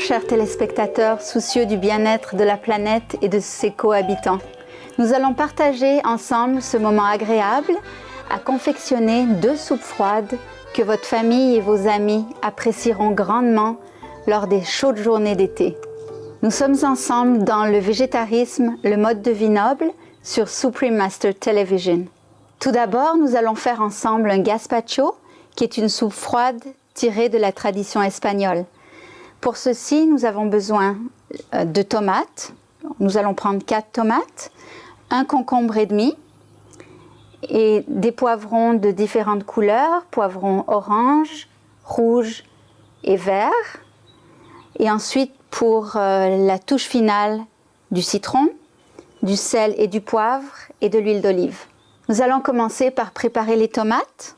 chers téléspectateurs soucieux du bien-être de la planète et de ses cohabitants. Nous allons partager ensemble ce moment agréable à confectionner 2 soupes froides que votre famille et vos amis apprécieront grandement lors des chaudes journées d'été. Nous sommes ensemble dans le végétarisme, le mode de vie noble sur Supreme Master Television. Tout d'abord, nous allons faire ensemble un gazpacho, qui est une soupe froide tirée de la tradition espagnole. Pour ceci, nous avons besoin de tomates. Nous allons prendre 4 tomates, un concombre et demi et des poivrons de différentes couleurs, poivrons orange, rouge et vert. Et ensuite, pour la touche finale, du citron, du sel et du poivre et de l'huile d'olive. Nous allons commencer par préparer les tomates.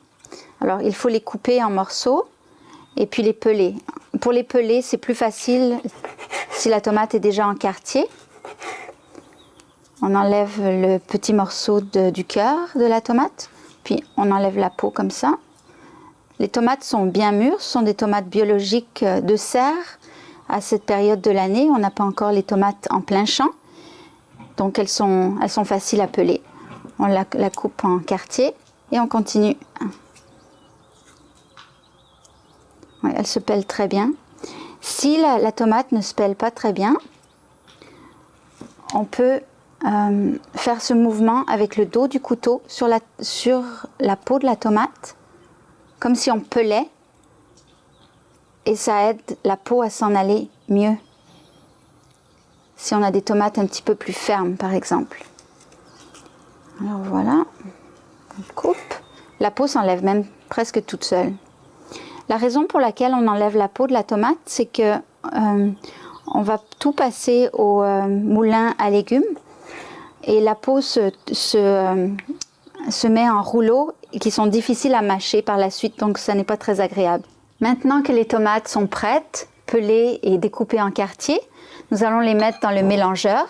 Alors, il faut les couper en morceaux et puis les peler. Pour les peler, c'est plus facile si la tomate est déjà en quartier. On enlève le petit morceau du cœur de la tomate, puis on enlève la peau comme ça. Les tomates sont bien mûres, ce sont des tomates biologiques de serre. À cette période de l'année, on n'a pas encore les tomates en plein champ, donc elles sont faciles à peler. On la coupe en quartier et on continue. Ouais, elle se pèle très bien. Si la tomate ne se pèle pas très bien, on peut faire ce mouvement avec le dos du couteau sur la peau de la tomate, comme si on pelait, et ça aide la peau à s'en aller mieux. Si on a des tomates un petit peu plus fermes, par exemple. Alors voilà, on coupe. La peau s'enlève même presque toute seule. La raison pour laquelle on enlève la peau de la tomate, c'est que on va tout passer au moulin à légumes et la peau se met en rouleaux qui sont difficiles à mâcher par la suite, donc ça n'est pas très agréable. Maintenant que les tomates sont prêtes, pelées et découpées en quartiers, nous allons les mettre dans le mélangeur.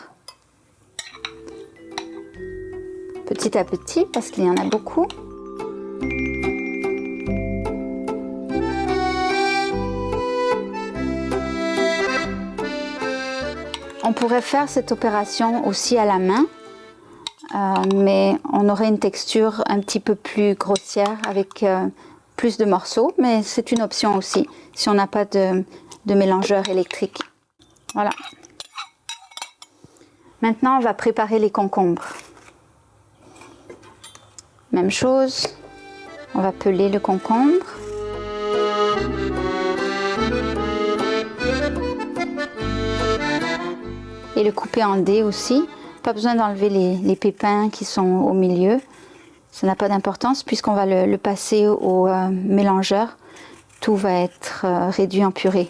Petit à petit, parce qu'il y en a beaucoup. On pourrait faire cette opération aussi à la main, mais on aurait une texture un petit peu plus grossière avec plus de morceaux, mais c'est une option aussi si on n'a pas de mélangeur électrique. Voilà. Maintenant, on va préparer les concombres. Même chose, on va peler le concombre. Et le couper en dés aussi. Pas besoin d'enlever les pépins qui sont au milieu. Ça n'a pas d'importance puisqu'on va le passer au mélangeur. Tout va être réduit en purée.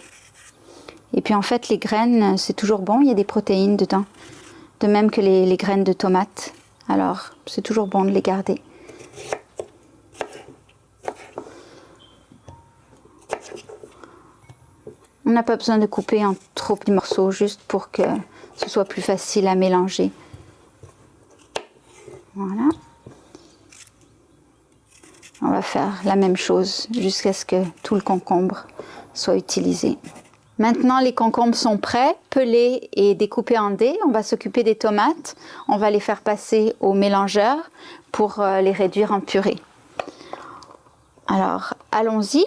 Et puis en fait, les graines, c'est toujours bon, il y a des protéines dedans. De même que les graines de tomates. Alors, c'est toujours bon de les garder. On n'a pas besoin de couper en trop petits morceaux, juste pour que ce soit plus facile à mélanger. Voilà. On va faire la même chose jusqu'à ce que tout le concombre soit utilisé. Maintenant, les concombres sont prêts, pelés et découpés en dés. On va s'occuper des tomates. On va les faire passer au mélangeur pour les réduire en purée. Alors, allons-y.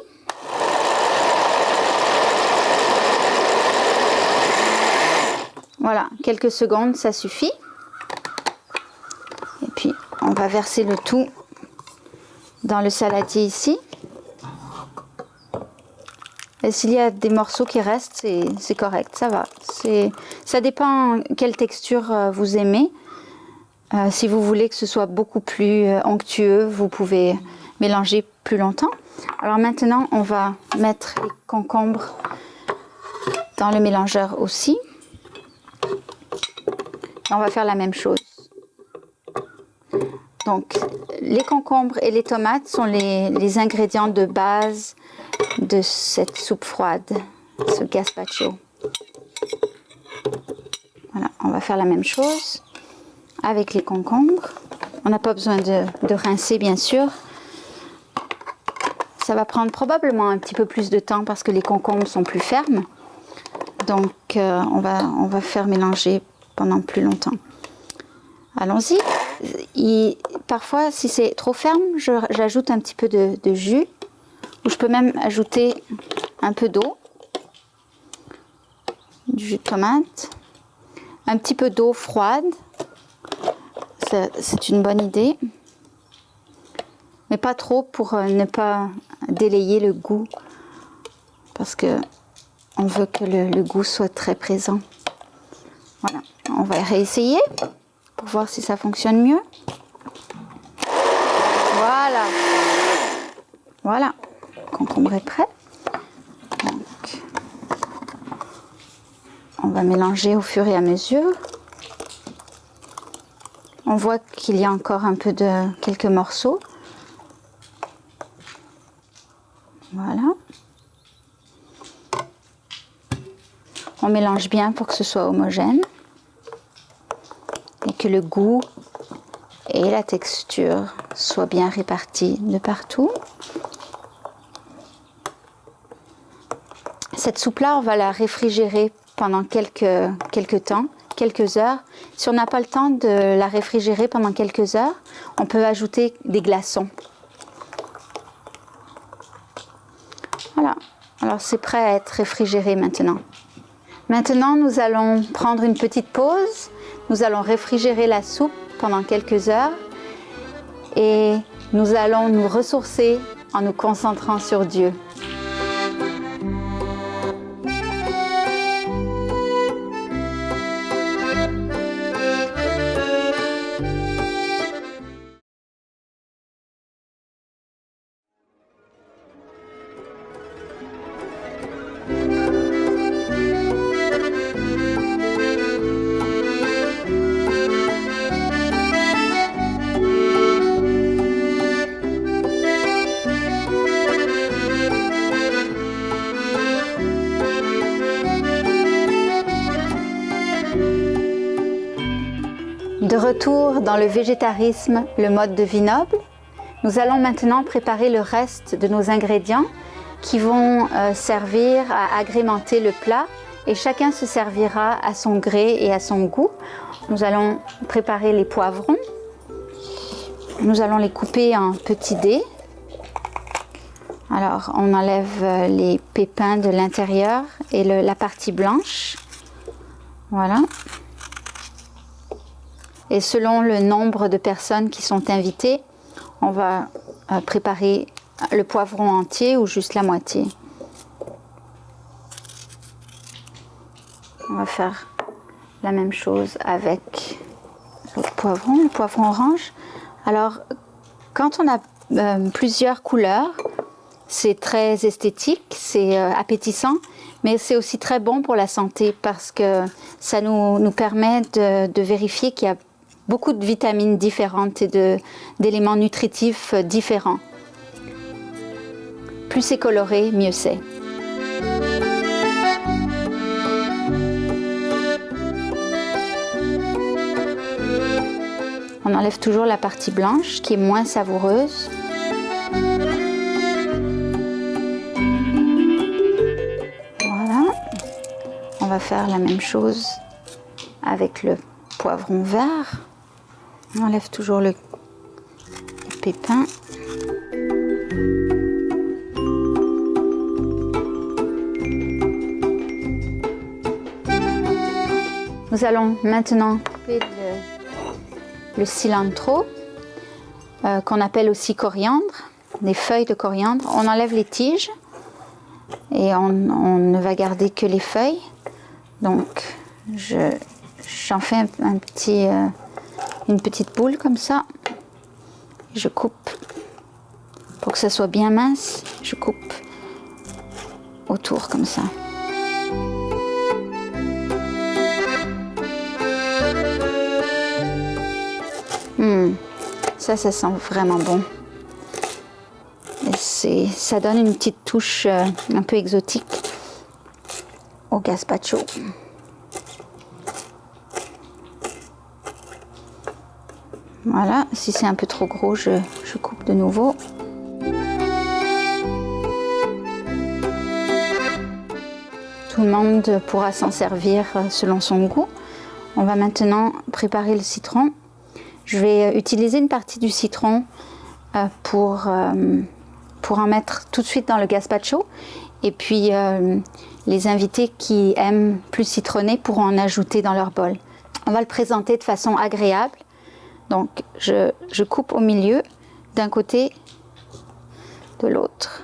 Voilà, quelques secondes, ça suffit. Et puis, on va verser le tout dans le saladier ici. Et s'il y a des morceaux qui restent, c'est correct, ça va. Ça dépend quelle texture vous aimez. Si vous voulez que ce soit beaucoup plus onctueux, vous pouvez mélanger plus longtemps. Alors maintenant, on va mettre les concombres dans le mélangeur aussi. On va faire la même chose. Donc, les concombres et les tomates sont les ingrédients de base de cette soupe froide, ce gazpacho. Voilà, on va faire la même chose avec les concombres. On n'a pas besoin de rincer, bien sûr. Ça va prendre probablement un petit peu plus de temps parce que les concombres sont plus fermes. Donc on va faire mélanger pendant plus longtemps. Allons-y. Parfois, si c'est trop ferme, j'ajoute un petit peu de jus, ou je peux même ajouter un peu d'eau, du jus de tomate, un petit peu d'eau froide. C'est une bonne idée, mais pas trop pour ne pas délayer le goût, parce que on veut que le goût soit très présent. Voilà, on va réessayer pour voir si ça fonctionne mieux. Voilà, voilà, le concombre est prêt. Donc, on va mélanger au fur et à mesure. On voit qu'il y a encore un peu de quelques morceaux. Voilà. On mélange bien pour que ce soit homogène et que le goût et la texture soient bien répartis de partout. Cette soupe-là, on va la réfrigérer pendant quelques temps, quelques heures. Si on n'a pas le temps de la réfrigérer pendant quelques heures, on peut ajouter des glaçons. Voilà, alors c'est prêt à être réfrigéré maintenant. Maintenant, nous allons prendre une petite pause. Nous allons réfrigérer la soupe pendant quelques heures et nous allons nous ressourcer en nous concentrant sur Dieu. De retour dans le végétarisme, le mode de vie noble, nous allons maintenant préparer le reste de nos ingrédients qui vont servir à agrémenter le plat et chacun se servira à son gré et à son goût. Nous allons préparer les poivrons. Nous allons les couper en petits dés. Alors on enlève les pépins de l'intérieur et la partie blanche. Voilà. Et selon le nombre de personnes qui sont invitées, on va préparer le poivron entier ou juste la moitié. On va faire la même chose avec le poivron orange. Alors, quand on a plusieurs couleurs, c'est très esthétique, c'est appétissant, mais c'est aussi très bon pour la santé parce que ça nous permet de vérifier qu'il y a beaucoup de vitamines différentes et d'éléments nutritifs différents. Plus c'est coloré, mieux c'est. On enlève toujours la partie blanche qui est moins savoureuse. Voilà. On va faire la même chose avec le poivron vert. On enlève toujours le pépin. Nous allons maintenant couper le cilantro, qu'on appelle aussi coriandre, des feuilles de coriandre. On enlève les tiges et on ne va garder que les feuilles. Donc j'en fais une petite boule comme ça. Je coupe pour que ça soit bien mince. Je coupe autour comme ça. Ça sent vraiment bon. Et ça donne une petite touche un peu exotique au gazpacho. Voilà, si c'est un peu trop gros, je coupe de nouveau. Tout le monde pourra s'en servir selon son goût. On va maintenant préparer le citron. Je vais utiliser une partie du citron pour en mettre tout de suite dans le gazpacho. Et puis les invités qui aiment plus citronné pourront en ajouter dans leur bol. On va le présenter de façon agréable. Donc je coupe au milieu, d'un côté, de l'autre.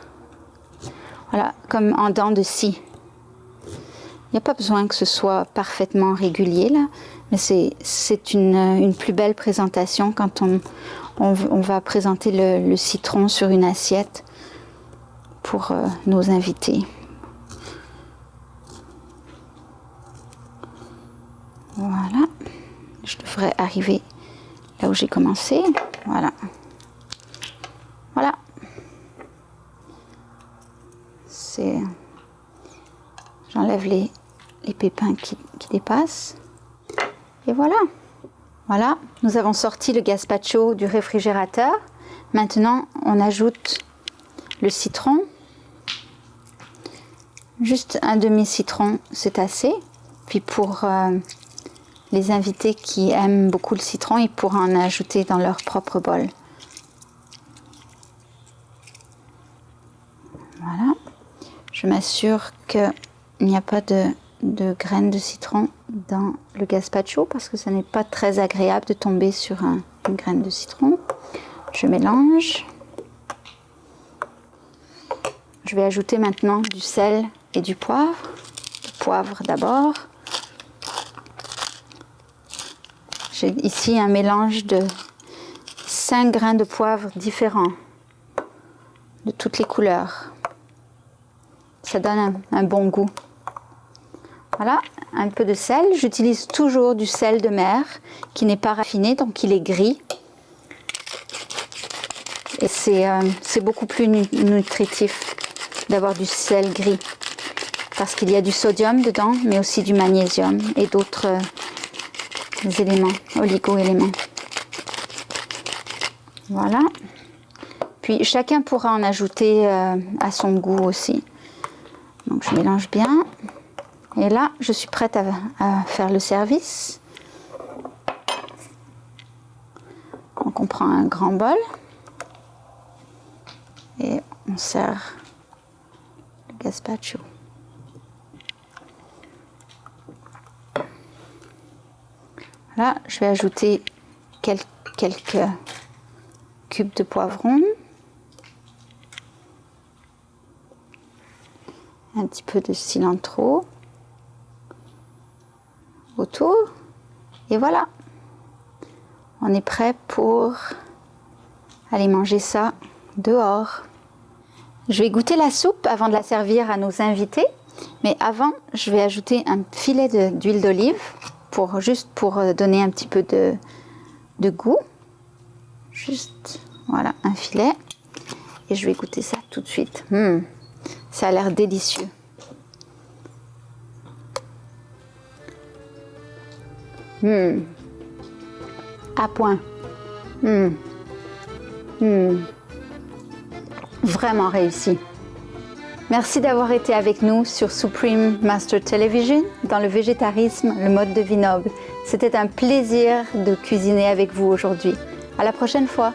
Voilà, comme en dents de scie. Il n'y a pas besoin que ce soit parfaitement régulier là, mais c'est une plus belle présentation quand on va présenter le citron sur une assiette pour nos invités. Voilà, je devrais arriver là où j'ai commencé. Voilà. Voilà. J'enlève les pépins qui dépassent. Et voilà. Voilà, nous avons sorti le gazpacho du réfrigérateur. Maintenant, on ajoute le citron. Juste un demi-citron, c'est assez. Puis pour les invités qui aiment beaucoup le citron, ils pourront en ajouter dans leur propre bol. Voilà. Je m'assure qu'il n'y a pas de graines de citron dans le gazpacho parce que ce n'est pas très agréable de tomber sur une graine de citron. Je mélange. Je vais ajouter maintenant du sel et du poivre. Le poivre d'abord. J'ai ici un mélange de 5 grains de poivre différents, de toutes les couleurs. Ça donne un bon goût. Voilà, un peu de sel. J'utilise toujours du sel de mer qui n'est pas raffiné, donc il est gris. Et c'est beaucoup plus nutritif d'avoir du sel gris parce qu'il y a du sodium dedans, mais aussi du magnésium et d'autres éléments, oligo-éléments. Voilà. Puis chacun pourra en ajouter à son goût aussi. Donc je mélange bien. Et là, je suis prête à faire le service. Donc on prend un grand bol. Et on sert le gazpacho. Là, je vais ajouter quelques cubes de poivron. Un petit peu de cilantro autour. Et voilà. On est prêt pour aller manger ça dehors. Je vais goûter la soupe avant de la servir à nos invités. Mais avant, je vais ajouter un filet d'huile d'olive juste pour donner un petit peu de goût. Juste, voilà, un filet. Et je vais goûter ça tout de suite. Ça a l'air délicieux. À point. Vraiment réussi. Merci d'avoir été avec nous sur Supreme Master Television dans le végétarisme, le mode de vie noble. C'était un plaisir de cuisiner avec vous aujourd'hui. À la prochaine fois.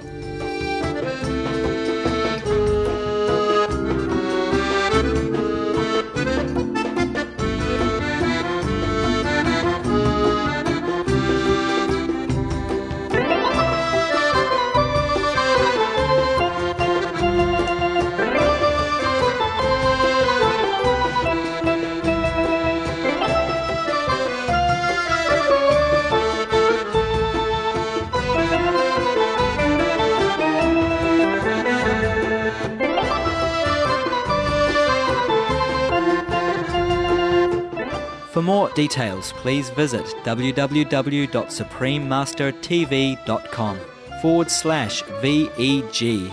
For more details, please visit www.suprememastertv.com/VEG.